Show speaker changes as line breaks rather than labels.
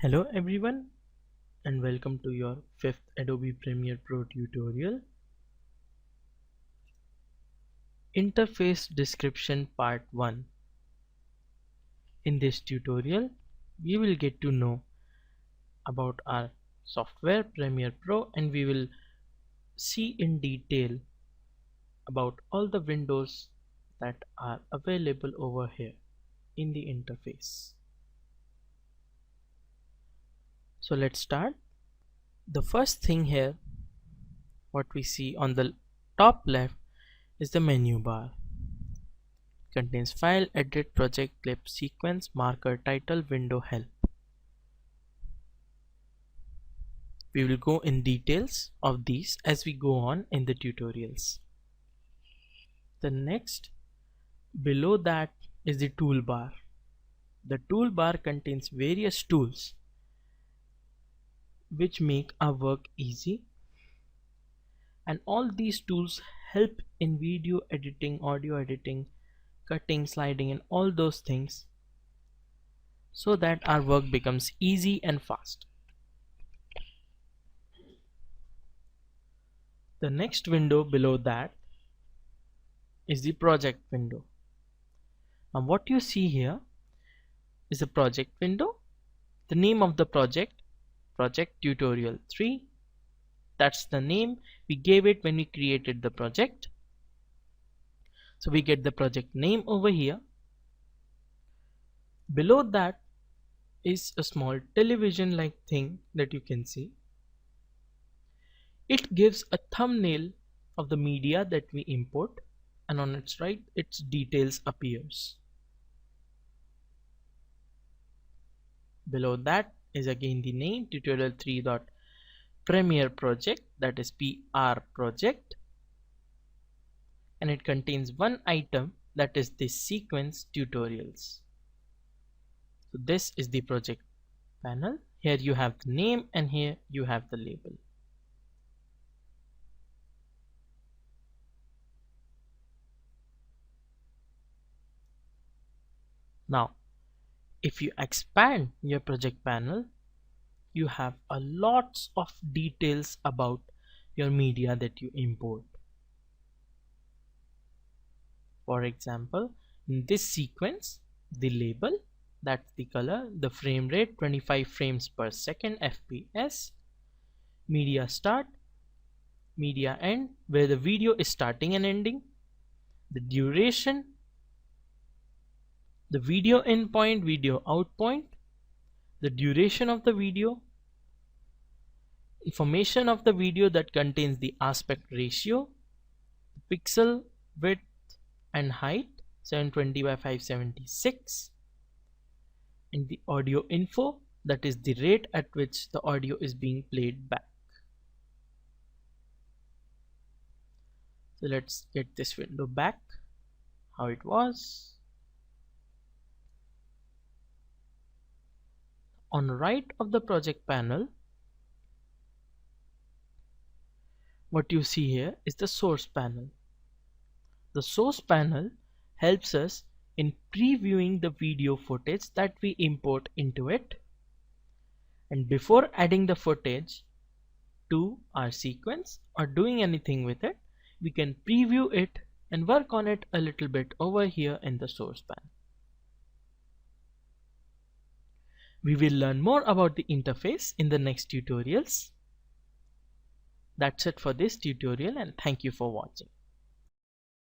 Hello everyone and welcome to your 5th Adobe Premiere Pro tutorial. Interface Description Part 1. In this tutorial, we will get to know about our software Premiere Pro and we will see in detail about all the windows that are available over here in the interface. So let's start. The first thing here, what we see on the top left is the menu bar. Contains file, edit, project, clip, sequence, marker, title, window, help. We will go in details of these as we go on in the tutorials. The next, below that is the toolbar. The toolbar contains various tools which make our work easy, and all these tools help in video editing, audio editing, cutting, sliding and all those things so that our work becomes easy and fast. The next window below that is the project window. Now what you see here is a project window. The name of the project tutorial 3. That's the name we gave it when we created the project. So we get the project name over here. Below that is a small television like thing that you can see. It gives a thumbnail of the media that we import, and on its right its details appears. Below that is again the name tutorial 3.premiere project, that is PR project, and it contains one item, that is this sequence tutorials. So this is the project panel. Here you have the name and here you have the label. Now if you expand your project panel, you have a lots of details about your media that you import. For example, in this sequence, the label, that's the color, the frame rate 25 frames per second FPS, media start, media end, where the video is starting and ending, the duration, the video in point, video out point, the duration of the video, information of the video that contains the aspect ratio, pixel width and height 720 by 576, and the audio info, that is the rate at which the audio is being played back. So let's get this window back how it was. On the right of the project panel, what you see here is the source panel. The source panel helps us in previewing the video footage that we import into it, and before adding the footage to our sequence or doing anything with it, we can preview it and work on it a little bit over here in the source panel. We will learn more about the interface in the next tutorials. That's it for this tutorial, and thank you for watching.